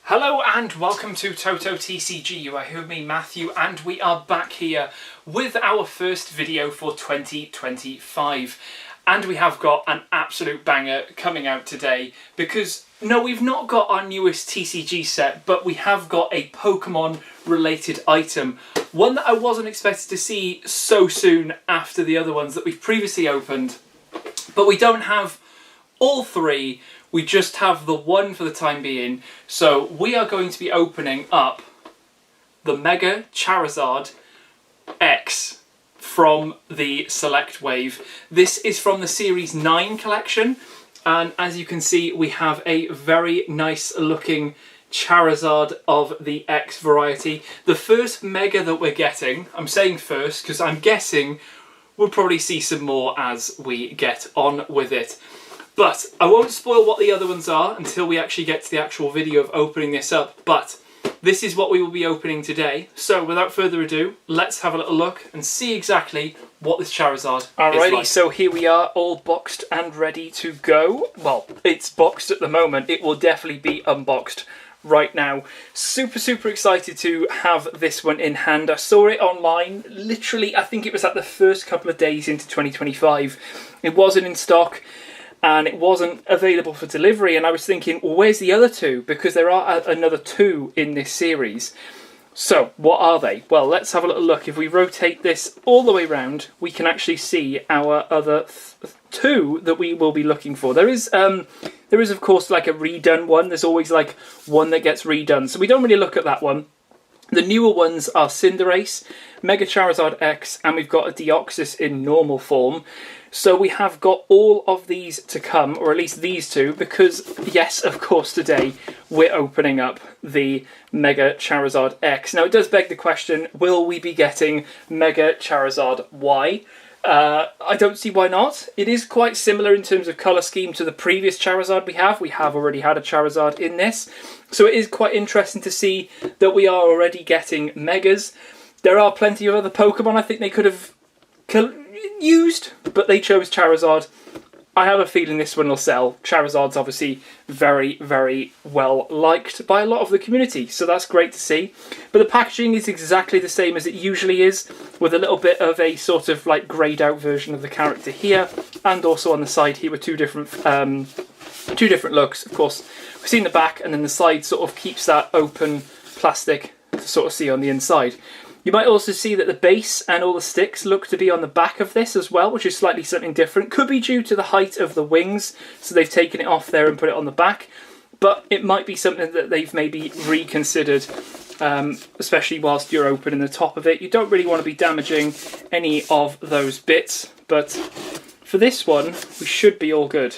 Hello and welcome to Toto TCG. You are here with me, Matthew, and we are back here with our first video for 2025. And we have got an absolute banger coming out today because, no, we've not got our newest TCG set, but we have got a Pokemon related item. One that I wasn't expected to see so soon after the other ones that we've previously opened. But we don't have all three. We just have the one for the time being, so we are going to be opening up the Mega Charizard X from the Select wave. This is from the Series 9 collection, and as you can see, we have a very nice looking Charizard of the X variety. The first Mega that we're getting, I'm saying first because I'm guessing we'll probably see some more as we get on with it. But I won't spoil what the other ones are until we actually get to the actual video of opening this up. But this is what we will be opening today. So without further ado, let's have a little look and see exactly what this Charizard is like. Alrighty, so here we are, all boxed and ready to go. Well, it's boxed at the moment. It will definitely be unboxed right now. Super excited to have this one in hand. I saw it online, literally, I think it was like the first couple of days into 2025. It wasn't in stock. And it wasn't available for delivery, and I was thinking, well, where's the other two? Because there are another two in this series. So, what are they? Well, let's have a little look. If we rotate this all the way around, we can actually see our other two that we will be looking for. There is, of course, like a redone one. There's always like one that gets redone. So we don't really look at that one. The newer ones are Cinderace, Mega Charizard X, and we've got a Deoxys in normal form. So we have got all of these to come, or at least these two, because, yes, of course, today we're opening up the Mega Charizard X. Now, it does beg the question, will we be getting Mega Charizard Y? I don't see why not. It is quite similar in terms of colour scheme to the previous Charizard we have. We have already had a Charizard in this. So it is quite interesting to see that we are already getting Megas. There are plenty of other Pokemon I think they could have used, but they chose Charizard. I have a feeling this one will sell. Charizard's obviously very well liked by a lot of the community, so that's great to see. But the packaging is exactly the same as it usually is, with a little bit of a sort of like greyed out version of the character here, and also on the side here with two different looks. Of course, we've seen the back, and then the side sort of keeps that open plastic to sort of see on the inside. You might also see that the base and all the sticks look to be on the back of this as well, which is slightly something different. Could be due to the height of the wings, so they've taken it off there and put it on the back. But it might be something that they've maybe reconsidered, especially whilst you're opening the top of it. You don't really want to be damaging any of those bits, but for this one, we should be all good.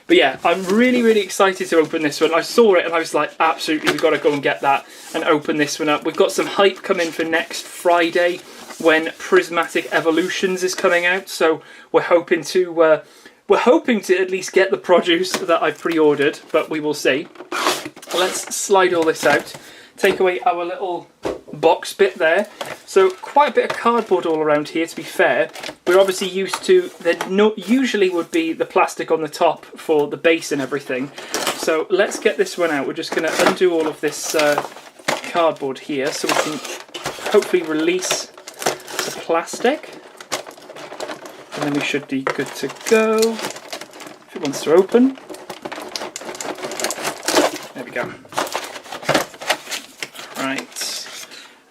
But yeah, I'm really excited to open this one. I saw it and I was like, absolutely, we've got to go and get that and open this one up. We've got some hype coming for next Friday when Prismatic Evolutions is coming out. So we're hoping to at least get the produce that I've pre-ordered, but we will see. Let's slide all this out. Take away our little box bit there. So quite a bit of cardboard all around here, to be fair. We're obviously used to, there usually would be the plastic on the top for the base and everything. So let's get this one out. We're just going to undo all of this cardboard here so we can hopefully release the plastic. And then we should be good to go. If it wants to open. There we go. Right.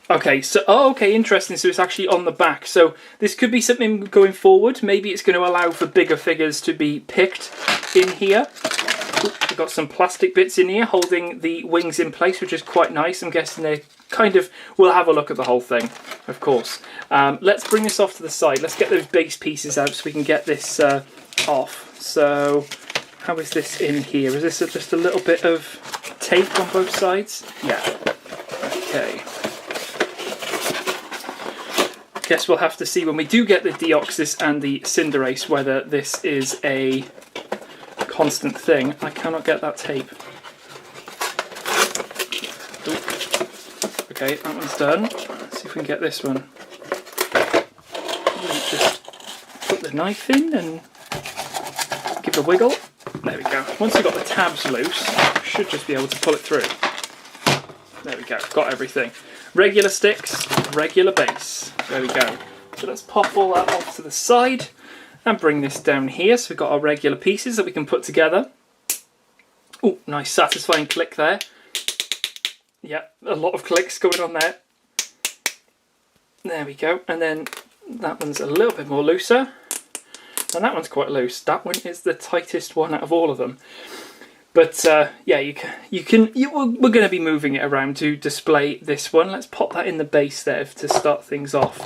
Okay, so, okay, interesting. So it's actually on the back. So this could be something going forward. Maybe it's going to allow for bigger figures to be picked in here. We've got some plastic bits in here holding the wings in place, which is quite nice. I'm guessing they kind of, we'll have a look at the whole thing, of course. Let's bring this off to the side. Let's get those base pieces out so we can get this off. So how is this in here? Is this just a little bit of tape on both sides? Yeah. Okay. Guess we'll have to see when we do get the Deoxys and the Cinderace whether this is a constant thing. I cannot get that tape. Ooh. Okay, that one's done. Let's see if we can get this one. Just put the knife in and give it a wiggle. There we go. Once we've got the tabs loose, we should just be able to pull it through. There we go, got everything. Regular sticks, regular base. There we go. So let's pop all that off to the side and bring this down here. So we've got our regular pieces that we can put together. Oh, nice satisfying click there. Yeah, a lot of clicks going on there. There we go. And then that one's a little bit more looser. And that one's quite loose. That one is the tightest one out of all of them. But yeah, we're going to be moving it around to display this one. Let's pop that in the base there to start things off.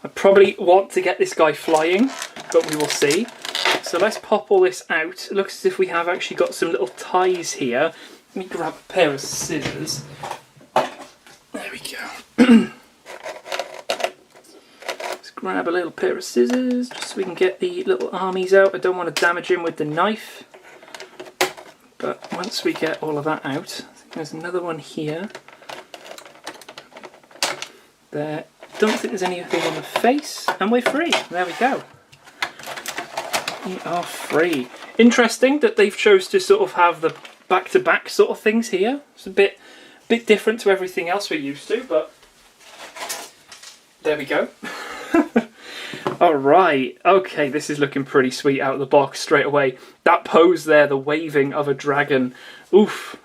I probably want to get this guy flying, but we will see. So let's pop all this out. It looks as if we have actually got some little ties here. Let me grab a pair of scissors. There we go. Let's grab a little pair of scissors just so we can get the little armies out. I don't want to damage him with the knife. But once we get all of that out, I think there's another one here. There. Don't think there's anything on the face, and we're free. There we go. We are free. Interesting that they've chose to sort of have the back-to-back sort of things here. It's a bit different to everything else we're used to, but there we go. Alright, okay, this is looking pretty sweet out of the box straight away. That pose there, the waving of a dragon. Oof.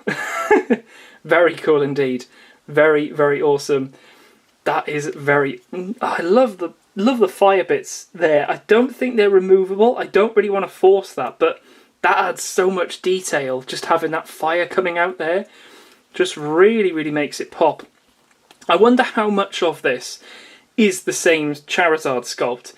Very cool indeed. Very, very awesome. That is very... I love the fire bits there. I don't think they're removable. I don't really want to force that, but that adds so much detail. Just having that fire coming out there just really, really makes it pop. I wonder how much of this is the same Charizard sculpt,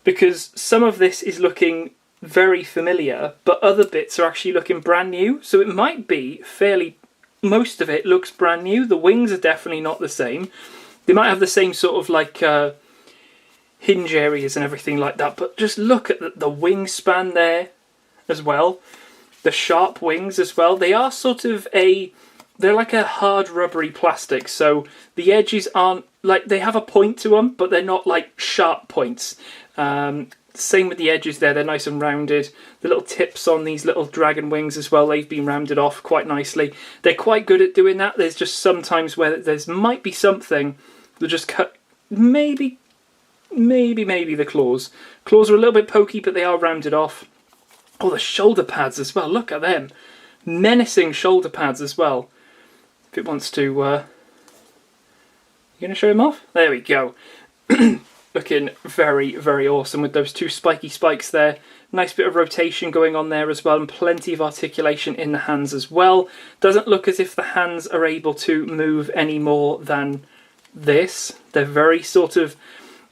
because some of this is looking very familiar, but other bits are actually looking brand new. So it might be fairly... Most of it looks brand new. The wings are definitely not the same. They might have the same sort of like hinge areas and everything like that, but just look at the wingspan there as well. The sharp wings as well. They are sort of they're like a hard rubbery plastic, so the edges aren't like, they have a point to them, but they're not like sharp points. Same with the edges there, they're nice and rounded. The little tips on these little dragon wings as well, they've been rounded off quite nicely. They're quite good at doing that. There's just sometimes where there's might be something that just cut, maybe the claws. Claws are a little bit pokey, but they are rounded off. Oh, the shoulder pads as well, look at them. Menacing shoulder pads as well. If it wants to... You going to show him off? There we go. Looking very, very awesome with those two spiky spikes there. Nice bit of rotation going on there as well, and plenty of articulation in the hands as well. Doesn't look as if the hands are able to move any more than this. They're very sort of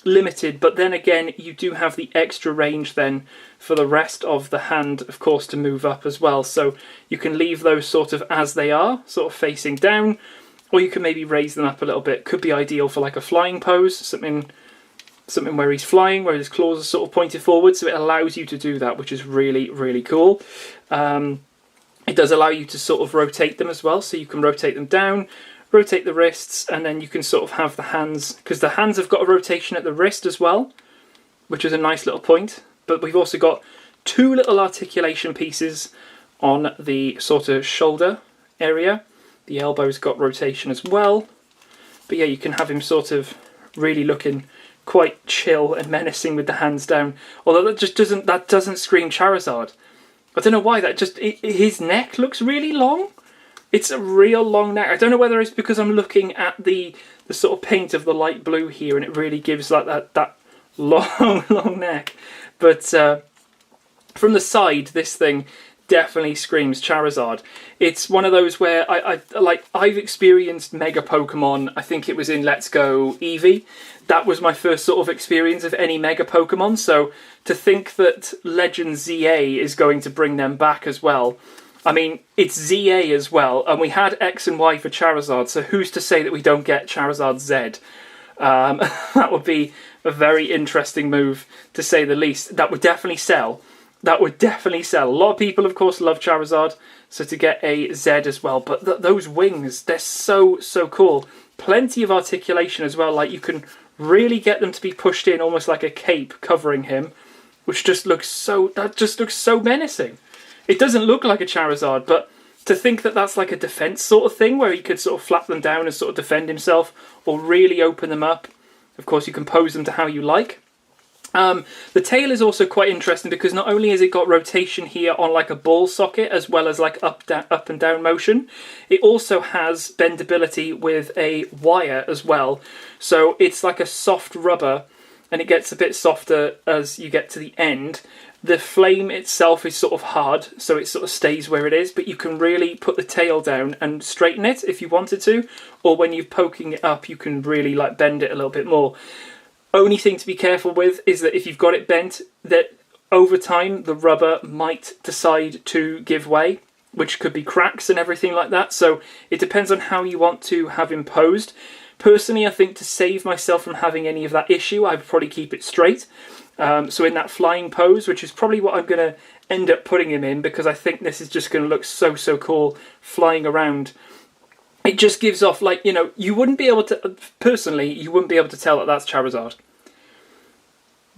limited, but then again you do have the extra range then for the rest of the hand, of course, to move up as well. So you can leave those sort of as they are, sort of facing down, or you can maybe raise them up a little bit. Could be ideal for like a flying pose, something where he's flying, where his claws are sort of pointed forward, so it allows you to do that, which is really, really cool. It does allow you to sort of rotate them as well, so you can rotate them down, rotate the wrists, and then you can sort of have the hands, because the hands have got a rotation at the wrist as well, which is a nice little point. But we've also got two little articulation pieces on the sort of shoulder area. The elbow's got rotation as well. But yeah, you can have him sort of really looking quite chill and menacing with the hands down. Although that doesn't scream Charizard. I don't know why, his neck looks really long. It's a real long neck. I don't know whether it's because I'm looking at the sort of paint of the light blue here, and it really gives like that long neck. But from the side, this thing definitely screams Charizard. It's one of those where I've experienced Mega Pokemon. I think it was in Let's Go Eevee. That was my first sort of experience of any Mega Pokemon. So to think that Legend ZA is going to bring them back as well. I mean, it's ZA as well, and we had X and Y for Charizard, so who's to say that we don't get Charizard Z? That would be a very interesting move, to say the least. That would definitely sell. That would definitely sell. A lot of people, of course, love Charizard, so to get a Z as well. But those wings, they're so cool. Plenty of articulation as well. Like, you can really get them to be pushed in almost like a cape covering him, which just looks so menacing. It doesn't look like a Charizard, but to think that that's like a defense sort of thing where he could sort of flap them down and sort of defend himself, or really open them up. Of course, you can pose them to how you like. The tail is also quite interesting because not only has it got rotation here on like a ball socket as well as like up and down motion, it also has bendability with a wire as well. So it's like a soft rubber, and it gets a bit softer as you get to the end. The flame itself is sort of hard, so it sort of stays where it is, but you can really put the tail down and straighten it if you wanted to, or when you're poking it up, you can really like bend it a little bit more. Only thing to be careful with is that if you've got it bent, that over time the rubber might decide to give way, which could be cracks and everything like that. So it depends on how you want to have him posed. Personally, I think to save myself from having any of that issue, I'd probably keep it straight. So in that flying pose, which is probably what I'm going to end up putting him in, because I think this is just going to look so cool flying around. It just gives off, like, you know, you wouldn't be able to, personally, you wouldn't be able to tell that that's Charizard.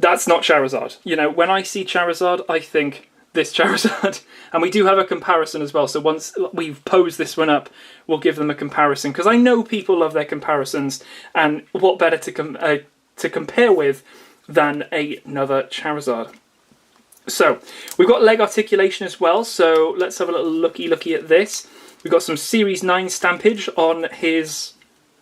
That's not Charizard. You know, when I see Charizard, I think this Charizard. And we do have a comparison as well, so once we've posed this one up, we'll give them a comparison, because I know people love their comparisons, and what better to compare with than another Charizard. So, we've got leg articulation as well, so let's have a little looky at this. We've got some Series 9 stampage on his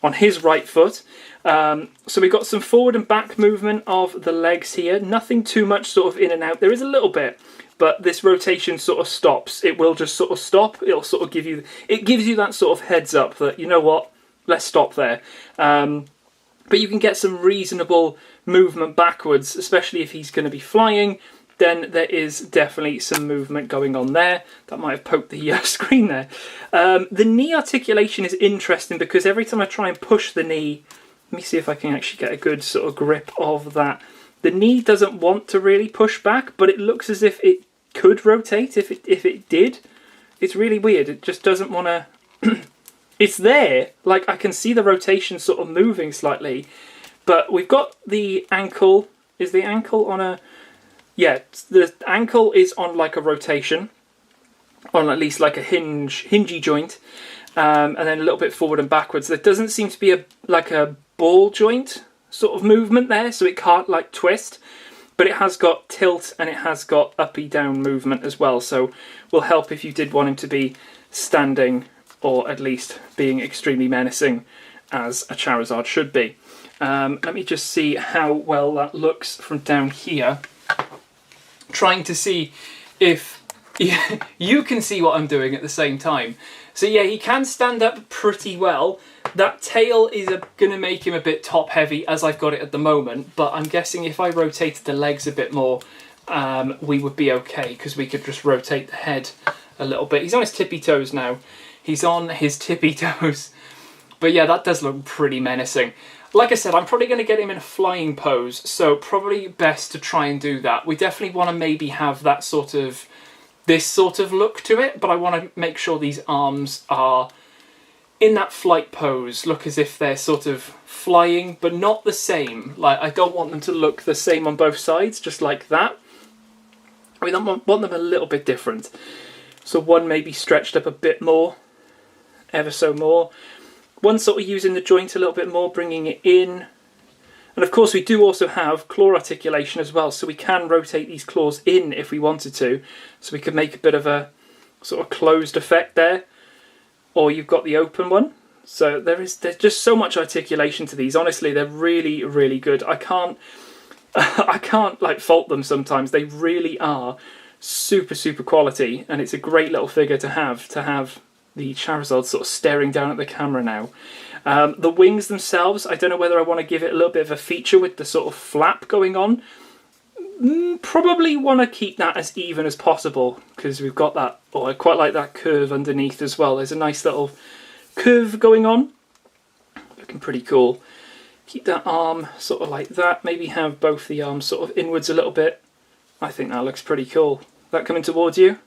right foot. So we've got some forward and back movement of the legs here. Nothing too much sort of in and out. There is a little bit, but this rotation sort of stops. It will just sort of stop. It'll sort of it gives you that sort of heads up that, you know what, let's stop there. But you can get some reasonable movement backwards, especially if he's going to be flying. Then there is definitely some movement going on there. That might have poked the screen there. The knee articulation is interesting because every time I try and push the knee, let me see if I can actually get a good sort of grip of that. The knee doesn't want to really push back, but it looks as if it could rotate if it did. It's really weird. It just doesn't want to... It's there. Like, I can see the rotation sort of moving slightly. But we've got the ankle. Is the ankle on a... Yeah, the ankle is on like a rotation, on at least like a hingy joint, and then a little bit forward and backwards. There doesn't seem to be like a ball joint sort of movement there, so it can't like twist, but it has got tilt and it has got uppy down movement as well, so will help if you did want him to be standing or at least being extremely menacing as a Charizard should be. Let me just see how well that looks from down here. Trying to see if you can see what I'm doing at the same time. So yeah, he can stand up pretty well. That tail is going to make him a bit top heavy as I've got it at the moment, but I'm guessing if I rotated the legs a bit more, we would be okay, because we could just rotate the head a little bit. He's on his tippy toes now. He's on his tippy toes. But yeah, that does look pretty menacing. Like I said, I'm probably going to get him in a flying pose, so probably best to try and do that. We definitely want to maybe have that sort of, this sort of look to it, but I want to make sure these arms are in that flight pose, look as if they're sort of flying, but not the same. Like, I don't want them to look the same on both sides, just like that. I mean, I want them a little bit different. So one maybe stretched up a bit more, ever so more. One sort of using the joint a little bit more, bringing it in. And of course we do also have claw articulation as well, so we can rotate these claws in if we wanted to. So we could make a bit of a sort of closed effect there. Or you've got the open one. So there's just so much articulation to these. Honestly, they're really, really good. I can't like fault them sometimes. They really are super quality, and it's a great little figure to have the Charizard sort of staring down at the camera now. The wings themselves, I don't know whether I want to give it a little bit of a feature with the sort of flap going on. Probably want to keep that as even as possible, because we've got that, I quite like that curve underneath as well. There's a nice little curve going on. Looking pretty cool. Keep that arm sort of like that. Maybe have both the arms sort of inwards a little bit. I think that looks pretty cool. That coming towards you?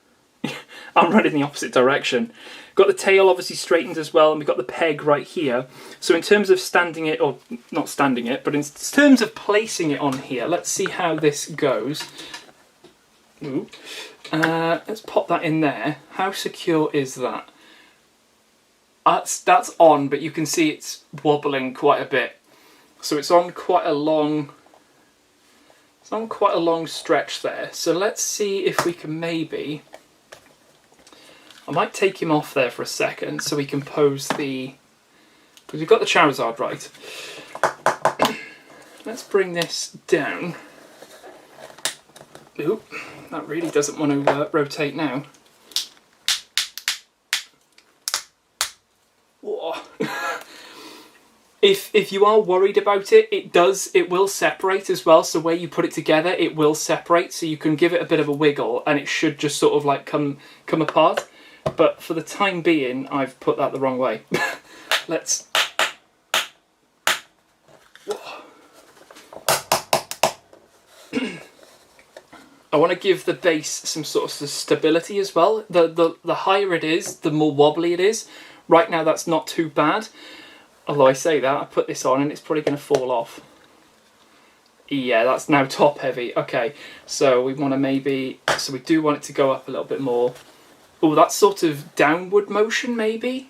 I'm running the opposite direction. Got the tail obviously straightened as well, and we've got the peg right here. So in terms of standing it, or not standing it, but in terms of placing it on here, let's see how this goes. Ooh. Let's pop that in there. How secure is that? That's on, but you can see it's wobbling quite a bit. So it's on quite a long stretch there. So let's see if we can maybe... I might take him off there for a second so we can pose the... Because we've got the Charizard right. Let's bring this down. Oop, that really doesn't want to rotate now. Whoa. If you are worried about it, it will separate as well. So where you put it together, it will separate. So you can give it a bit of a wiggle and it should just sort of like come apart. But for the time being, I've put that the wrong way. Let's... I want to give the base some sort of stability as well. The higher it is, the more wobbly it is. Right now that's not too bad. Although I say that, I put this on and it's probably going to fall off. Yeah, that's now top heavy. Okay, so we want to maybe... So we do want it to go up a little bit more. Oh, that's sort of downward motion maybe?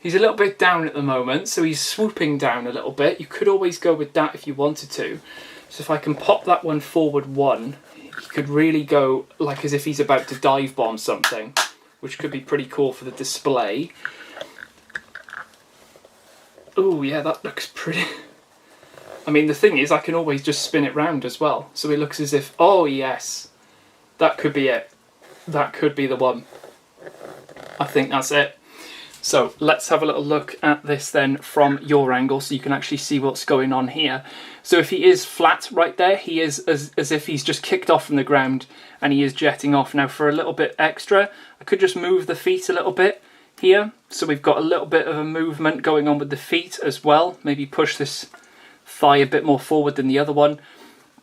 He's a little bit down at the moment, so he's swooping down a little bit. You could always go with that if you wanted to. So if I can pop that one forward one, he could really go like as if he's about to dive bomb something, which could be pretty cool for the display. Oh yeah, that looks pretty... I mean, the thing is, I can always just spin it round as well. So it looks as if... Oh yes, that could be it. That could be the one. I think that's it. So let's have a little look at this then from your angle so you can actually see what's going on here. So if he is flat right there, he is as if he's just kicked off from the ground and he is jetting off. Now for a little bit extra, I could just move the feet a little bit here. So we've got a little bit of a movement going on with the feet as well. Maybe push this thigh a bit more forward than the other one.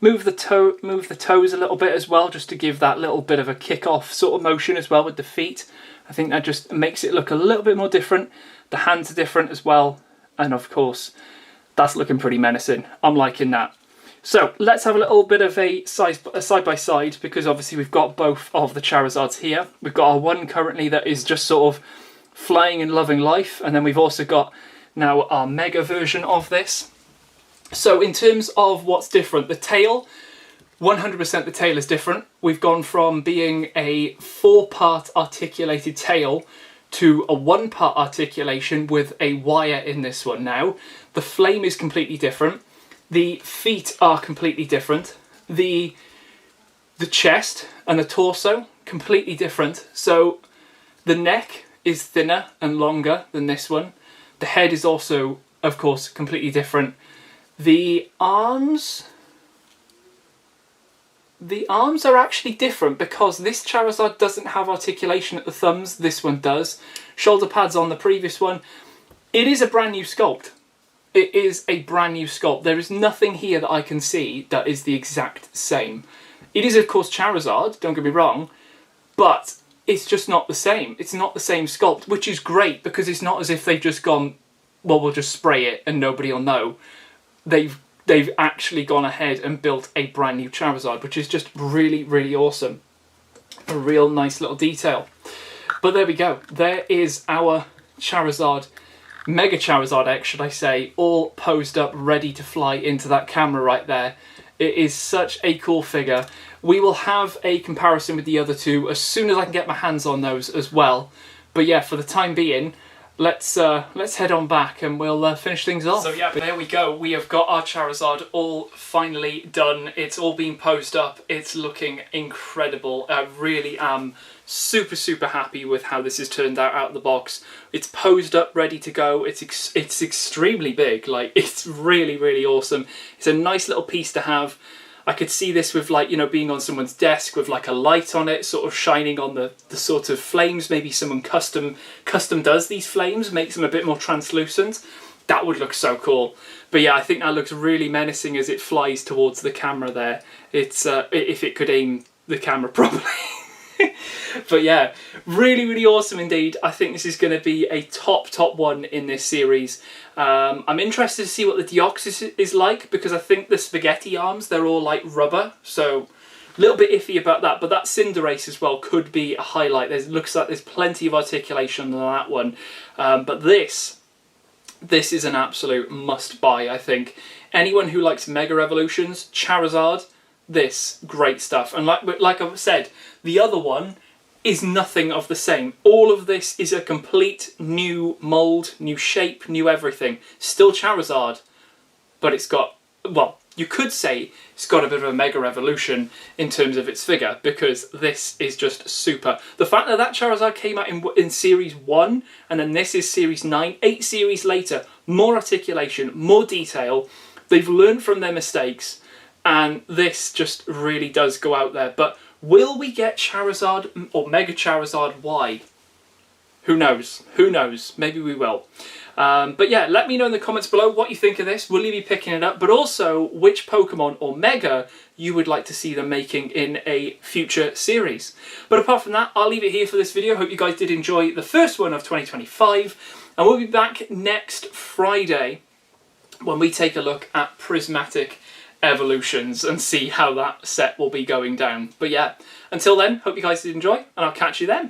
Move the toes a little bit as well, just to give that little bit of a kick-off sort of motion as well with the feet. I think that just makes it look a little bit more different. The hands are different as well. And of course, that's looking pretty menacing. I'm liking that. So let's have a little bit of a side-by-side, because obviously we've got both of the Charizards here. We've got our one currently that is just sort of flying and loving life. And then we've also got now our Mega version of this. So in terms of what's different, the tail, 100% the tail is different. We've gone from being a 4-part articulated tail to a 1-part articulation with a wire in this one now. The flame is completely different. The feet are completely different. The chest and the torso, completely different. So the neck is thinner and longer than this one. The head is also, of course, completely different. The arms are actually different because this Charizard doesn't have articulation at the thumbs, this one does. Shoulder pads on the previous one. It is a brand new sculpt. It is a brand new sculpt. There is nothing here that I can see that is the exact same. It is of course Charizard, don't get me wrong, but it's just not the same. It's not the same sculpt, which is great because it's not as if they've just gone, well, we'll just spray it and nobody will know. They've actually gone ahead and built a brand new Charizard, which is just really, really awesome. A real nice little detail. But there we go. There is our Charizard, Mega Charizard X, should I say, all posed up, ready to fly into that camera right there. It is such a cool figure. We will have a comparison with the other two as soon as I can get my hands on those as well. But yeah, for the time being, let's head on back and we'll finish things off. So yeah, there we go. We have got our Charizard all finally done. It's all been posed up. It's looking incredible. I really am super, super happy with how this has turned out of the box. It's posed up, ready to go. It's extremely big. Like, it's really, really awesome. It's a nice little piece to have. I could see this with, like, you know, being on someone's desk with like a light on it, sort of shining on the sort of flames. Maybe someone custom does these flames, makes them a bit more translucent. That would look so cool. But yeah, I think that looks really menacing as it flies towards the camera there. It's if it could aim the camera properly. But yeah, really, really awesome indeed. I think this is going to be a top one in this series. I'm interested to see what the Deoxys is like, because I think the spaghetti arms, they're all like rubber, so A little bit iffy about that, but that Cinderace as well could be a highlight. Looks like there's plenty of articulation on that one. But this is an absolute must-buy, I think. Anyone who likes Mega Evolutions, Charizard, this, great stuff. And like I've said, the other one is nothing of the same. All of this is a complete new mould, new shape, new everything. Still Charizard, but it's got, well, you could say it's got a bit of a Mega Evolution in terms of its figure, because this is just super. The fact that that Charizard came out in Series 1, and then this is Series 9, 8 series later, more articulation, more detail. They've learned from their mistakes, and this just really does go out there. But will we get Charizard or Mega Charizard Y? Who knows? Who knows? Maybe we will. But yeah, let me know in the comments below what you think of this. Will you be picking it up? But also, which Pokemon or Mega you would like to see them making in a future series. But apart from that, I'll leave it here for this video. Hope you guys did enjoy the first one of 2025. And we'll be back next Friday when we take a look at Prismatic Evolutions and see how that set will be going down. But yeah, until then, hope you guys did enjoy, and I'll catch you then.